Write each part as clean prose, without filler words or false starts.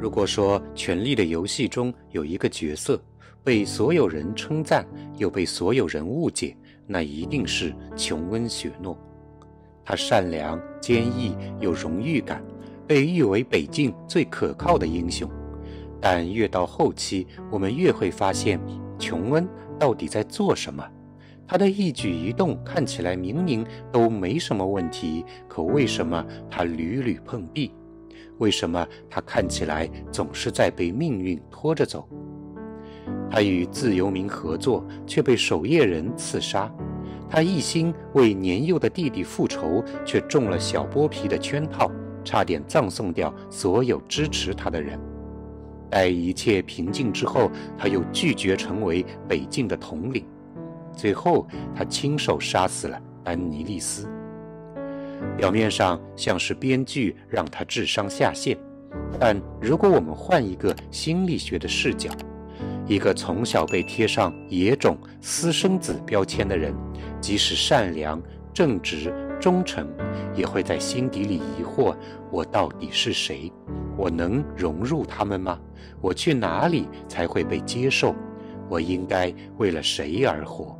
如果说《权力的游戏》中有一个角色被所有人称赞，又被所有人误解，那一定是琼恩·雪诺。他善良、坚毅，有荣誉感，被誉为北境最可靠的英雄。但越到后期，我们越会发现琼恩到底在做什么。他的一举一动看起来明明都没什么问题，可为什么他屡屡碰壁？为什么他看起来总是在被命运拖着走？他与自由民合作，却被守夜人刺杀。他一心为年幼的弟弟复仇，却中了小剥皮的圈套，差点葬送掉所有支持他的人。待一切平静之后，他又拒绝成为北境的统领。最后，他亲手杀死了丹尼利斯。表面上像是编剧让他智商下线，但如果我们换一个心理学的视角，一个从小被贴上野种、私生子标签的人，即使善良、正直、忠诚，也会在心底里疑惑：我到底是谁？我能融入他们吗？我去哪里才会被接受？我应该为了谁而活？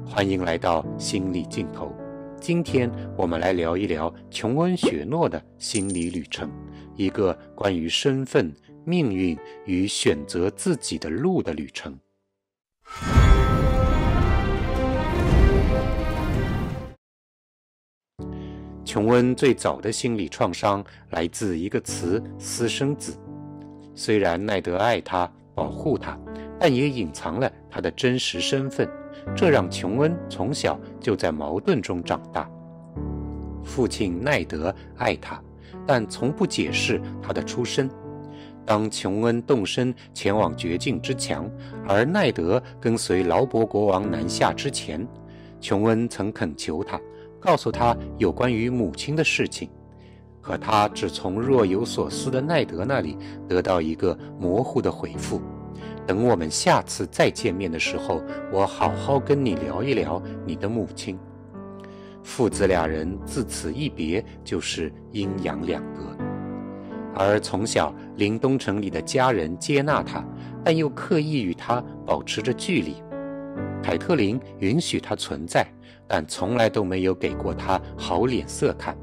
欢迎来到心理尽头。今天我们来聊一聊琼恩·雪诺的心理旅程，一个关于身份、命运与选择自己的路的旅程。琼恩最早的心理创伤来自一个词“私生子”。虽然奈德爱他、保护他，但也隐藏了他的真实身份，这让琼恩从小就在矛盾中长大。父亲奈德爱他，但从不解释他的出身。当琼恩动身前往绝境之墙，而奈德跟随劳勃国王南下之前，琼恩曾恳求他告诉他有关于母亲的事情，可他只从若有所思的奈德那里得到一个模糊的回复：等我们下次再见面的时候，我好好跟你聊一聊你的母亲。父子俩人自此一别，就是阴阳两隔。而从小林东城里的家人接纳他，但又刻意与他保持着距离。凯特琳允许他存在，但从来都没有给过他好脸色看。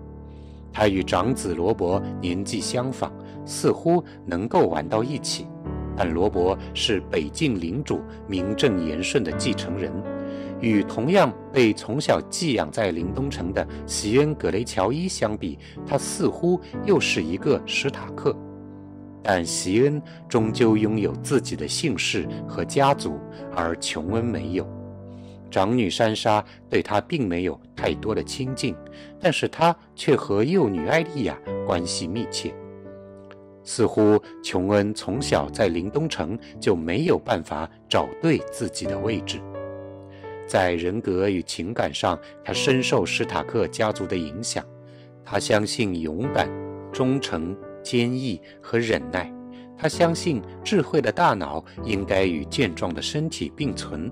他与长子罗伯年纪相仿，似乎能够玩到一起，但罗伯是北境领主名正言顺的继承人，与同样被从小寄养在林东城的席恩·葛雷乔伊相比，他似乎又是一个史塔克。但席恩终究拥有自己的姓氏和家族，而琼恩没有。长女珊莎对他并没有太多的亲近，但是他却和幼女艾莉亚关系密切。似乎琼恩从小在林东城就没有办法找对自己的位置。在人格与情感上，他深受史塔克家族的影响。他相信勇敢、忠诚、坚毅和忍耐。他相信智慧的大脑应该与健壮的身体并存。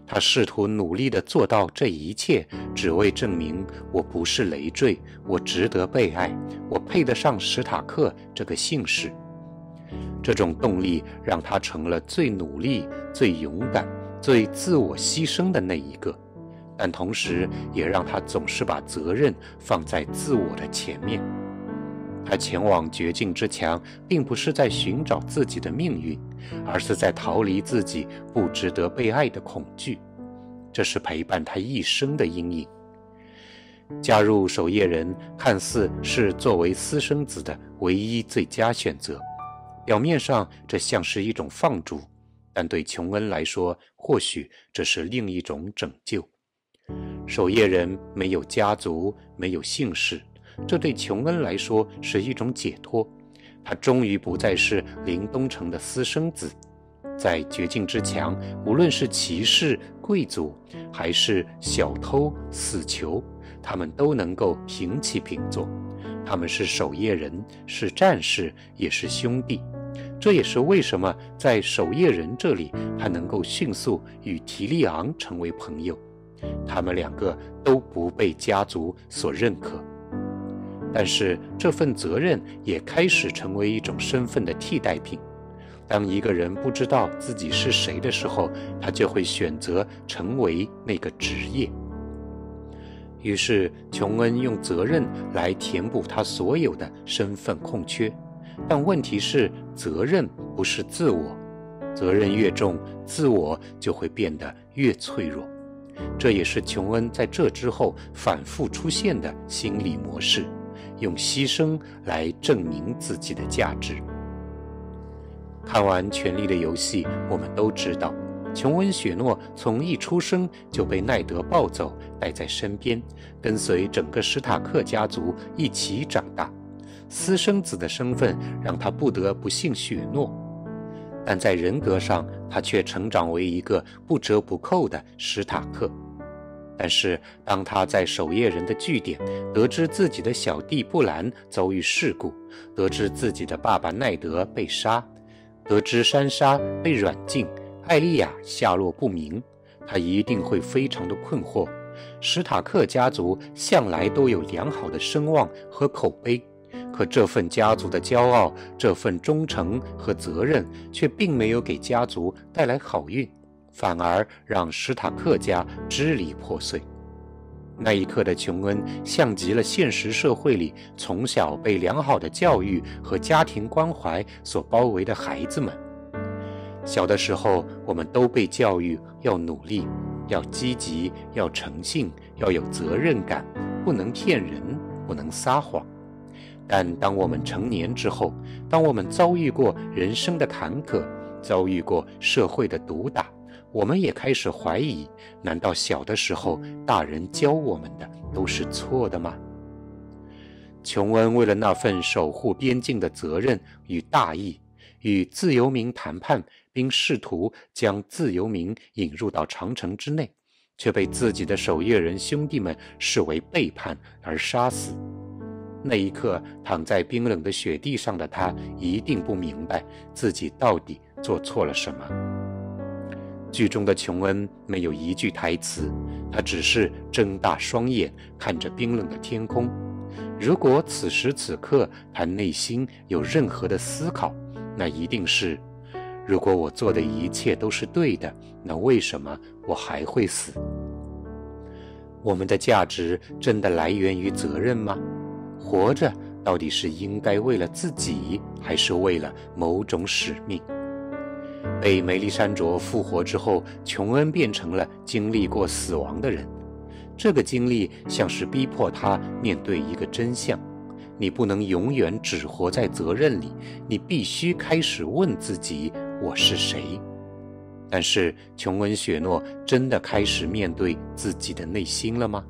他试图努力地做到这一切，只为证明我不是累赘，我值得被爱，我配得上史塔克这个姓氏。这种动力让他成了最努力、最勇敢、最自我牺牲的那一个，但同时也让他总是把责任放在自我的前面。他前往绝境之墙，并不是在寻找自己的命运，而是在逃离自己不值得被爱的恐惧。这是陪伴他一生的阴影。加入守夜人看似是作为私生子的唯一最佳选择，表面上这像是一种放逐，但对琼恩来说，或许这是另一种拯救。守夜人没有家族，没有姓氏，这对琼恩来说是一种解脱。他终于不再是林东城的私生子。在绝境之墙，无论是骑士、贵族，还是小偷、死囚，他们都能够平起平坐。他们是守夜人，是战士，也是兄弟。这也是为什么在守夜人这里，他能够迅速与提利昂成为朋友。他们两个都不被家族所认可。但是这份责任也开始成为一种身份的替代品。当一个人不知道自己是谁的时候，他就会选择成为那个职业。于是琼恩用责任来填补他所有的身份空缺，但问题是，责任不是自我，责任越重，自我就会变得越脆弱。这也是琼恩在这之后反复出现的心理模式，用牺牲来证明自己的价值。看完《权力的游戏》，我们都知道，琼恩·雪诺从一出生就被奈德抱走，带在身边，跟随整个史塔克家族一起长大。私生子的身份让他不得不姓雪诺，但在人格上，他却成长为一个不折不扣的史塔克。但是当他在守夜人的据点得知自己的小弟布兰遭遇事故，得知自己的爸爸奈德被杀，得知珊莎被软禁，艾莉亚下落不明，他一定会非常的困惑。史塔克家族向来都有良好的声望和口碑，可这份家族的骄傲，这份忠诚和责任却并没有给家族带来好运，反而让史塔克家支离破碎。那一刻的琼恩像极了现实社会里从小被良好的教育和家庭关怀所包围的孩子们。小的时候，我们都被教育要努力，要积极，要诚信，要有责任感，不能骗人，不能撒谎。但当我们成年之后，当我们遭遇过人生的坎坷，遭遇过社会的毒打，我们也开始怀疑，难道小的时候大人教我们的都是错的吗？琼恩为了那份守护边境的责任与大义，与自由民谈判，并试图将自由民引入到长城之内，却被自己的守夜人兄弟们视为背叛而杀死。那一刻，躺在冰冷的雪地上的他一定不明白自己到底做错了什么。剧中的琼恩没有一句台词，他只是睁大双眼看着冰冷的天空。如果此时此刻他内心有任何的思考，那一定是：如果我做的一切都是对的，那为什么我还会死？我们的价值真的来源于责任吗？活着到底是应该为了自己，还是为了某种使命？被梅丽珊卓复活之后，琼恩变成了经历过死亡的人。这个经历像是逼迫他面对一个真相：你不能永远只活在责任里，你必须开始问自己，我是谁？但是琼恩·雪诺真的开始面对自己的内心了吗？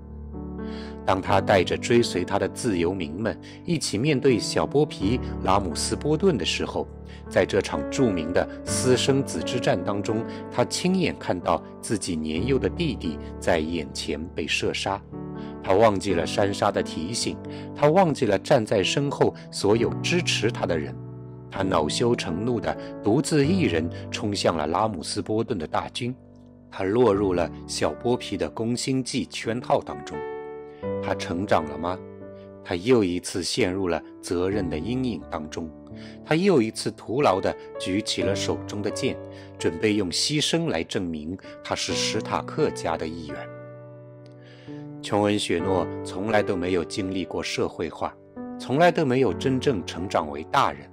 当他带着追随他的自由民们一起面对小剥皮拉姆斯波顿的时候，在这场著名的私生子之战当中，他亲眼看到自己年幼的弟弟在眼前被射杀。他忘记了珊莎的提醒，他忘记了站在身后所有支持他的人，他恼羞成怒地独自一人冲向了拉姆斯波顿的大军。他落入了小剥皮的攻心计圈套当中。他成长了吗？他又一次陷入了责任的阴影当中，他又一次徒劳地举起了手中的剑，准备用牺牲来证明他是史塔克家的一员。琼恩·雪诺从来都没有经历过社会化，从来都没有真正成长为大人。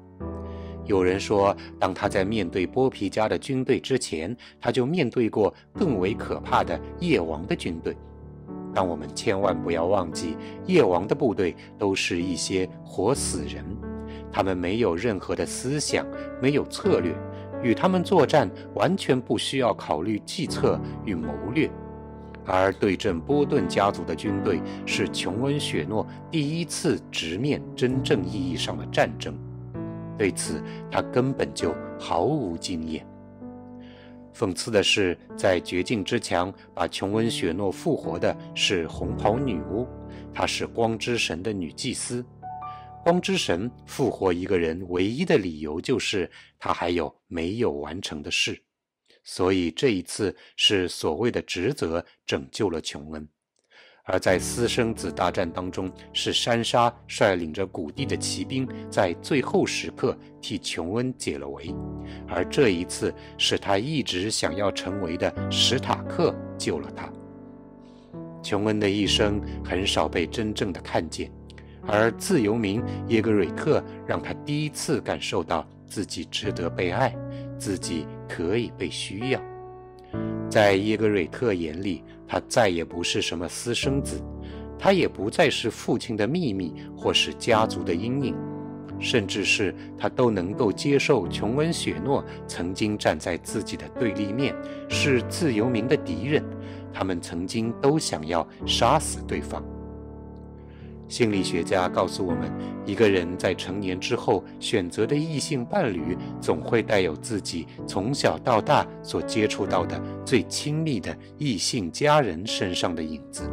有人说，当他在面对剥皮家的军队之前，他就面对过更为可怕的夜王的军队。但我们千万不要忘记，夜王的部队都是一些活死人，他们没有任何的思想，没有策略，与他们作战完全不需要考虑计策与谋略。而对阵波顿家族的军队是琼恩·雪诺第一次直面真正意义上的战争，对此他根本就毫无经验。讽刺的是，在绝境之墙把琼恩·雪诺复活的是红袍女巫，她是光之神的女祭司。光之神复活一个人唯一的理由就是他还有没有完成的事，所以这一次是所谓的职责拯救了琼恩。而在私生子大战当中，是珊莎率领着古蒂的骑兵在最后时刻替琼恩解了围，而这一次是他一直想要成为的史塔克救了他。琼恩的一生很少被真正的看见，而自由民耶格瑞特让他第一次感受到自己值得被爱，自己可以被需要。在耶格瑞特眼里，他再也不是什么私生子，他也不再是父亲的秘密或是家族的阴影，甚至是他都能够接受琼恩·雪诺曾经站在自己的对立面，是自由民的敌人，他们曾经都想要杀死对方。心理学家告诉我们，一个人在成年之后选择的异性伴侣，总会带有自己从小到大所接触到的最亲密的异性家人身上的影子。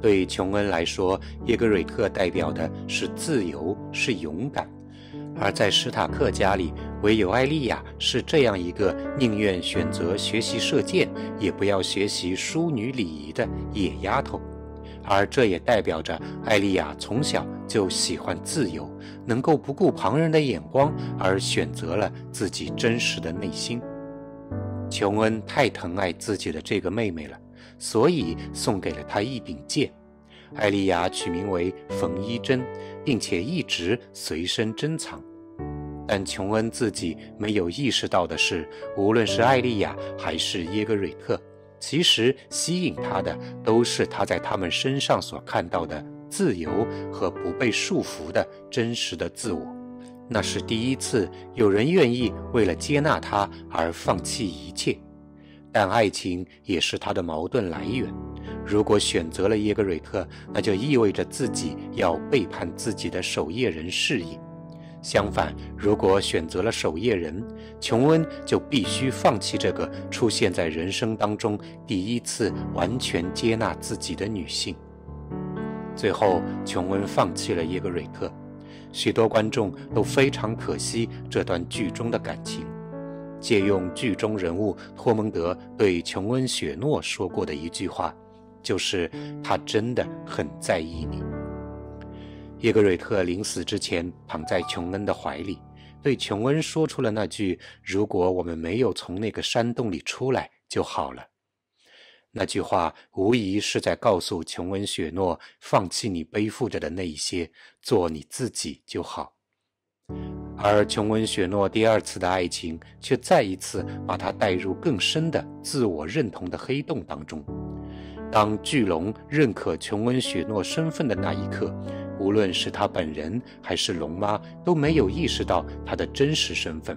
对琼恩来说，耶格瑞特代表的是自由，是勇敢；而在史塔克家里，唯有艾莉亚是这样一个宁愿选择学习射箭，也不要学习淑女礼仪的野丫头。而这也代表着艾莉亚从小就喜欢自由，能够不顾旁人的眼光而选择了自己真实的内心。琼恩太疼爱自己的这个妹妹了，所以送给了她一柄剑。艾莉亚取名为冯一珍，并且一直随身珍藏。但琼恩自己没有意识到的是，无论是艾莉亚还是耶格瑞特，其实吸引他的都是他在他们身上所看到的自由和不被束缚的真实的自我。那是第一次有人愿意为了接纳他而放弃一切。但爱情也是他的矛盾来源。如果选择了耶格瑞特，那就意味着自己要背叛自己的守夜人事业。相反，如果选择了守夜人，琼恩就必须放弃这个出现在人生当中第一次完全接纳自己的女性。最后，琼恩放弃了耶格瑞特。许多观众都非常可惜这段剧中的感情。借用剧中人物托蒙德对琼恩·雪诺说过的一句话，就是他真的很在意你。耶格瑞特临死之前躺在琼恩的怀里，对琼恩说出了那句如果我们没有从那个山洞里出来就好了。那句话无疑是在告诉琼恩·雪诺，放弃你背负着的那一些，做你自己就好。而琼恩·雪诺第二次的爱情却再一次把他带入更深的自我认同的黑洞当中。当巨龙认可琼恩·雪诺身份的那一刻，无论是他本人还是龙妈都没有意识到他的真实身份，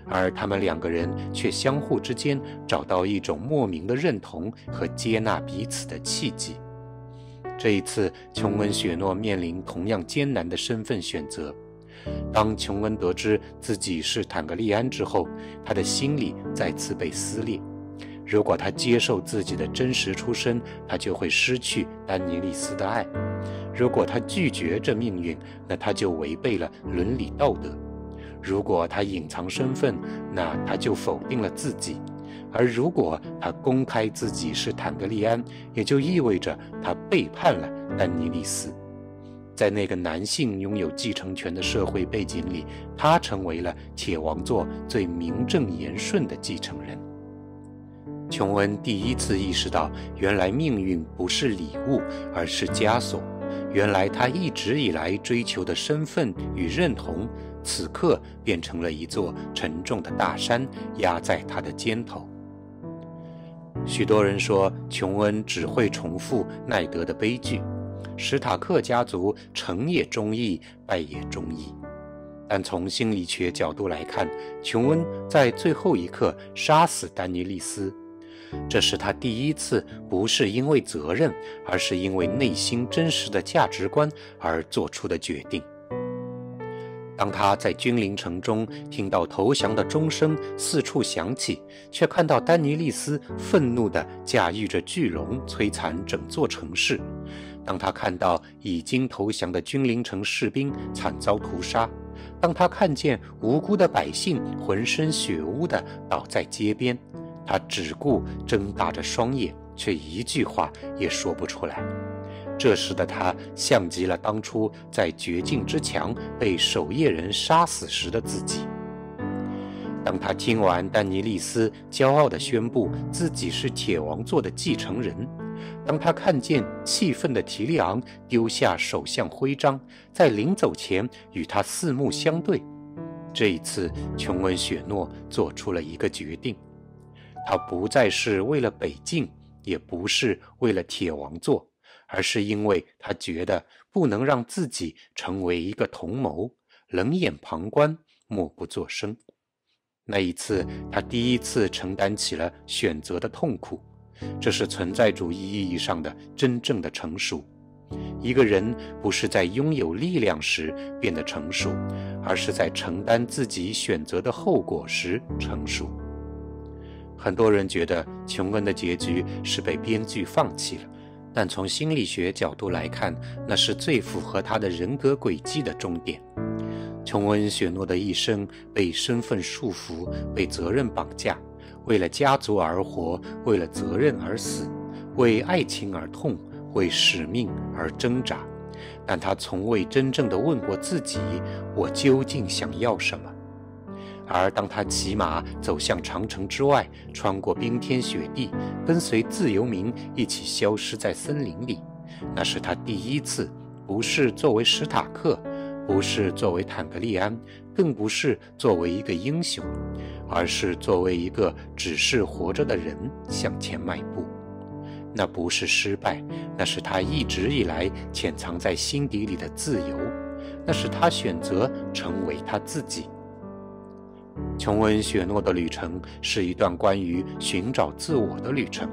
而他们两个人却相互之间找到一种莫名的认同和接纳彼此的契机。这一次，琼恩·雪诺面临同样艰难的身份选择。当琼恩得知自己是坦格利安之后，他的心里再次被撕裂。如果他接受自己的真实出身，他就会失去丹尼利斯的爱；如果他拒绝这命运，那他就违背了伦理道德；如果他隐藏身份，那他就否定了自己；而如果他公开自己是坦格利安，也就意味着他背叛了丹尼利斯。在那个男性拥有继承权的社会背景里，他成为了铁王座最名正言顺的继承人。琼恩第一次意识到，原来命运不是礼物，而是枷锁。原来他一直以来追求的身份与认同，此刻变成了一座沉重的大山，压在他的肩头。许多人说，琼恩只会重复奈德的悲剧。史塔克家族成也忠义，败也忠义。但从心理学角度来看，琼恩在最后一刻杀死丹尼利斯，这是他第一次不是因为责任，而是因为内心真实的价值观而做出的决定。当他在君临城中听到投降的钟声四处响起，却看到丹尼利斯愤怒地驾驭着巨龙摧残整座城市，当他看到已经投降的君临城士兵惨遭屠杀，当他看见无辜的百姓浑身血污地倒在街边，他只顾睁大着双眼，却一句话也说不出来。这时的他像极了当初在绝境之墙被守夜人杀死时的自己。当他听完丹尼利斯骄傲地宣布自己是铁王座的继承人，当他看见气愤的提利昂丢下首相徽章，在临走前与他四目相对，这一次琼恩·雪诺做出了一个决定。他不再是为了北境，也不是为了铁王座，而是因为他觉得不能让自己成为一个同谋，冷眼旁观，默不作声。那一次，他第一次承担起了选择的痛苦，这是存在主义意义上的真正的成熟。一个人不是在拥有力量时变得成熟，而是在承担自己选择的后果时成熟。很多人觉得琼恩的结局是被编剧放弃了，但从心理学角度来看，那是最符合他的人格轨迹的终点。琼恩·雪诺的一生被身份束缚，被责任绑架，为了家族而活，为了责任而死，为爱情而痛，为使命而挣扎。但他从未真正地问过自己，我究竟想要什么。而当他骑马走向长城之外，穿过冰天雪地，跟随自由民一起消失在森林里，那是他第一次，不是作为史塔克，不是作为坦格利安，更不是作为一个英雄，而是作为一个只是活着的人向前迈步。那不是失败，那是他一直以来潜藏在心底里的自由，那是他选择成为他自己。琼恩·雪诺的旅程是一段关于寻找自我的旅程。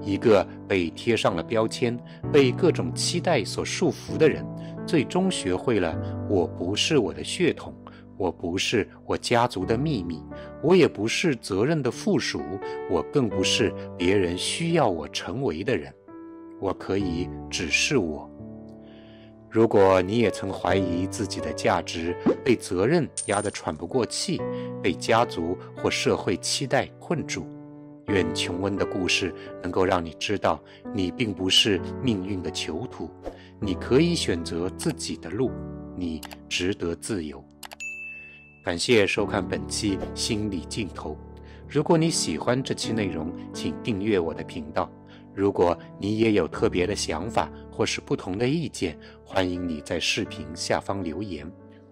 一个被贴上了标签，被各种期待所束缚的人，最终学会了我不是我的血统，我不是我家族的秘密，我也不是责任的附属，我更不是别人需要我成为的人，我可以只是我。如果你也曾怀疑自己的价值，被责任压得喘不过气，被家族或社会期待困住，愿琼恩的故事能够让你知道，你并不是命运的囚徒，你可以选择自己的路，你值得自由。感谢收看本期心理镜头。如果你喜欢这期内容，请订阅我的频道。如果你也有特别的想法或是不同的意见，欢迎你在视频下方留言。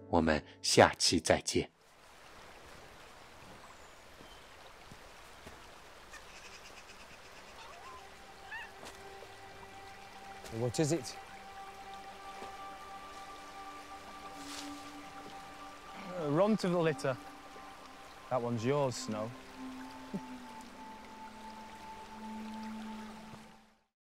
我们下期再见。What is it? Run to the litter. That one's yours, Snow.